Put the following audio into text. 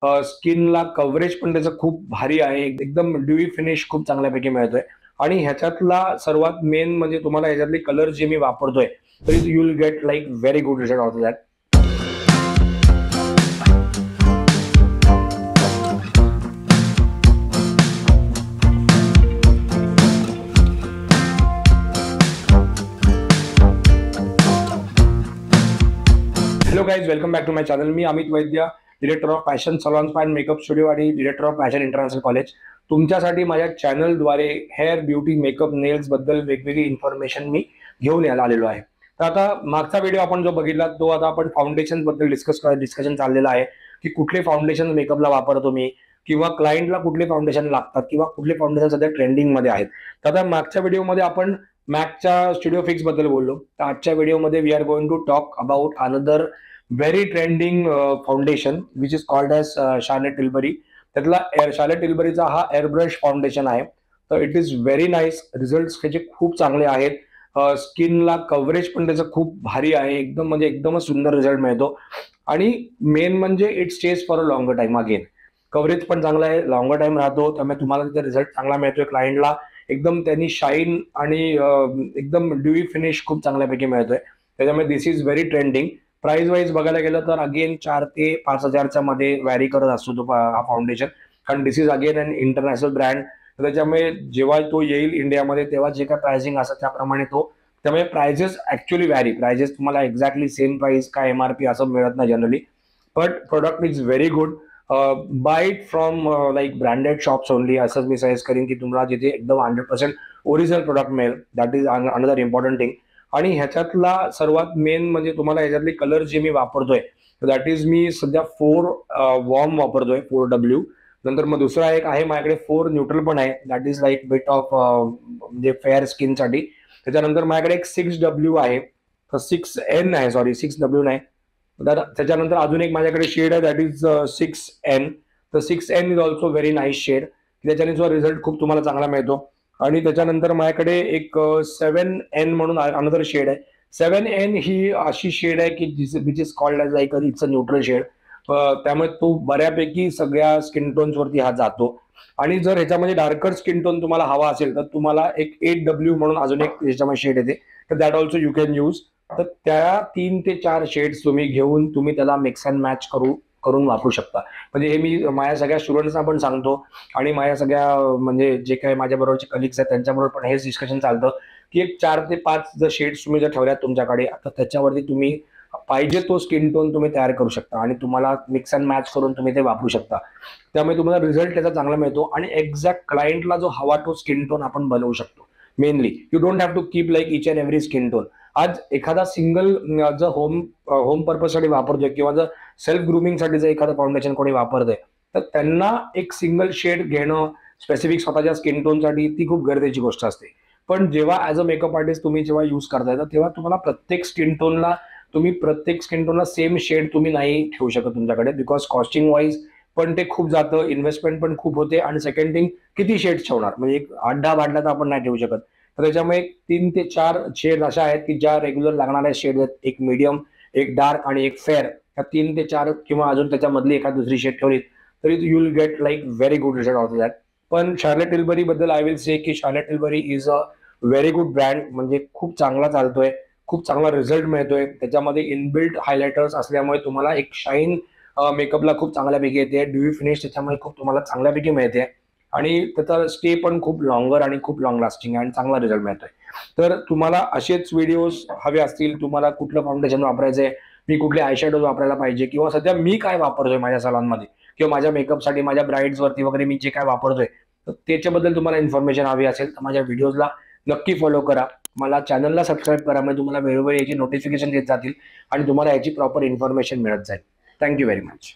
स्किनला coverage पण त्याचं खूप भारी आहे. एकदम ड्यूई फिनिश खूप चांगल्यापैकी मिळतोय आणि ह्याच्यातला सर्वात मेन म्हणजे तुम्हाला ह्याच्यातले कलर जे मी वापरतोय तरी you will get like very good result of that. Hello guys, welcome back to my channel. मी Amit Vaidya, director of fashion salon and makeup studio आणि director of fashion international college. तुमच्यासाठी माझ्या चॅनलद्वारे हेअर, ब्युटी, मेकअप, नेल्स बद्दल वेगवेगळी information मी घेऊन यायला आलेलो आहे. तर आता मागचा व्हिडिओ आपण जो बघितला तो आता आपण फाउंडेशन बद्दल डिस्कशन चाललेलं आहे की कुठले फाउंडेशन मेकअपला वापरतो मी, किंवा क्लायंटला कुठले फाउंडेशन लागतात, किंवा कुठले फाउंडेशन सध्या ट्रेंडिंग मध्ये आहेत. तर आता मागच्या व्हिडिओमध्ये आपण मॅकच्या स्टुडिओ फिक्स बद्दल बोललो. तर आजच्या व्हिडिओमध्ये we are going to talk about another very trending foundation which is called as Charlotte Tilbury. त्यातला शार्लेट टिल्बरीचा हा एअरब्रश फाउंडेशन आहे. तर it is very nice. Result त्याचे खूप चांगले आहेत. स्किनला कव्हरेज पण त्याचं खूप भारी आहे. एकदम म्हणजे एकदमच सुंदर रिझल्ट मिळतो आणि मेन म्हणजे it stage for a longer time. Again coverage पण चांगला आहे, लॉंगर टाइम राहतो, त्यामुळे तुम्हाला त्याचा रिझल्ट चांगला मिळतोय. क्लायंटला एकदम त्यांनी शाईन आणि एकदम ड्यूई फिनिश खूप चांगल्यापैकी मिळतोय. त्याच्यामुळे this is very trending. Price wise बघायला गेलं तर अगेन 4 ते 5,000च्या मध्ये व्हॅरी करत असतो तो हा फाउंडेशन. कारण this is again an international brand. त्याच्यामुळे जेव्हा तो येईल इंडियामध्ये तेव्हा जे काय प्राइसिंग असतं त्याप्रमाणे तो, त्यामुळे प्राइजेस ऍक्च्युअली व्हॅरी. प्राइजेस तुम्हाला एक्झॅक्टली सेम प्राइस काय एमआरपी असं मिळत नाही generally. But product is very good. Buy it from like branded shops only, असंच मी सजेस्ट करीन की तुम्हाला जिथे एकदम 100% ओरिजिनल प्रोडक्ट मिळेल. That is another important thing. आणि ह्याच्यातला सर्वात मेन म्हणजे तुम्हाला ह्याच्यातले कलर जे मी वापरतोय दॅट इज, मी सध्या 4 वॉर्म वापरतोय, 4W. नंतर मग दुसरा एक आहे माझ्याकडे 4 न्यूट्रल पण आहे, that is like bit of म्हणजे फेअर स्किनसाठी. त्याच्यानंतर माझ्याकडे एक 6W आहे, तर 6N आहे, सॉरी 6W नाही. त्याच्यानंतर अजून एक माझ्याकडे शेड आहे दॅट इज 6N. तर 6N is also very nice shade. त्याच्याने जो रिझल्ट खूप तुम्हाला चांगला मिळतो. आणि त्याच्यानंतर माझ्याकडे एक 7N म्हणून अनदर शेड आहे. 7N ही अशी शेड आहे की which is called as like it's a neutral shade. त्यामुळे तो बऱ्यापैकी सगळ्या स्किन टोन्स वरती हा जातो. आणि जर ह्याच्यामध्ये डार्कर स्किन टोन तुम्हाला हवा असेल तर तुम्हाला एक 8W म्हणून अजून एक ह्याच्यामध्ये शेड येते, तर that also you can use. तर त्या 3 ते 4 शेड्स तुम्ही घेऊन तुम्ही त्याला मिक्स अँड मॅच करून वापरू शकता. म्हणजे हे मी माझ्या सगळ्या स्टुडंट्सना पण सांगतो आणि माझ्या सगळ्या म्हणजे जे काही माझ्या बरोबरचे कलिग्स आहेत त्यांच्याबरोबर पण हेच डिस्कशन चालतं की एक 4 ते 5 जर शेड्स तुम्ही जर ठेवल्यात तुमच्याकडे, आता त्याच्यावरती तुम्ही पाहिजे तो स्किन टोन तुम्ही तयार करू शकता आणि तुम्हाला मिक्स अँड मॅच करून तुम्ही ते वापरू शकता. त्यामुळे तुम्हाला रिझल्ट त्याचा चांगला मिळतो आणि एक्झॅक्ट क्लायंटला जो हवा तो स्किन टोन आपण बनवू शकतो. Mainly you don't have to keep like each and every skin tone. आज एखादा सिंगल जर होम पर्पजसाठी वापरतोय किंवा जर सेल्फ ग्रुमिंगसाठी जर एखादं फाउंडेशन कोणी वापरतंय तर त्यांना एक सिंगल शेड घेणं स्पेसिफिक स्वतःच्या स्किन टोनसाठी ती खूप गरजेची गोष्ट असते. पण जेव्हा ॲज अ मेकअप आर्टिस्ट तुम्ही जेव्हा यूज करताय तर तेव्हा तुम्हाला प्रत्येक स्किन टोनला सेम शेड तुम्ही नाही ठेवू शकत तुमच्याकडे, बिकॉज कॉस्टिंग वाईज पण ते खूप जातं, इन्व्हेस्टमेंट पण खूप होते. आणि सेकंड थिंग, किती शेड्स ठेवणार, म्हणजे एक 8-10 बाटल्या तर आपण नाही ठेवू शकत. तर त्याच्यामुळे 3 ते 4 शेड अशा आहेत की ज्या रेग्युलर लागणाऱ्या शेड आहेत. एक मीडियम, एक डार्क आणि एक फेअर. या 3 ते 4 किंवा अजून त्याच्यामधली एखाद दुसरी शेड ठेवली तरी you will get like very good result of that. पण शार्लेट टिल्बरी बद्दल आय विल से की Charlotte Tilbury is a very good brand. म्हणजे खूप चांगला चालतोय, खूप चांगला रिझल्ट मिळतोय. त्याच्यामध्ये इनबिल्ट हायलायटर्स असल्यामुळे तुम्हाला एक शाईन मेकअपला खूप चांगल्यापैकी येते. ड्यूई फिनिश त्याच्यामुळे खूप तुम्हाला चांगल्यापैकी मिळते आणि त्याचा स्टे पण खूप लॉंगर आणि खूप लॉंग लास्टिंग आणि चांगला रिझल्ट मिळतोय. तर तुम्हाला असेच व्हिडिओज हवे असतील, तुम्हाला कुठलं फाउंडेशन वापरायचंय, मी कुठले आयशॅडोज वापरायला पाहिजे, किंवा सध्या मी काय वापरतोय माझ्या सलॉनमध्ये किंवा माझ्या मेकअपसाठी माझ्या ब्राईड्स वरती वगैरे मी जे काय वापरतोय, तर त्याच्याबद्दल तुम्हाला इन्फॉर्मेशन हवी असेल तर माझ्या व्हिडिओजला नक्की फॉलो करा. मला चॅनलला सबस्क्राईब करा, म्हणजे तुम्हाला वेळोवेळी याची नोटिफिकेशन येत जातील आणि तुम्हाला याची प्रॉपर इन्फॉर्मेशन मिळत जाईल. Thank you very much.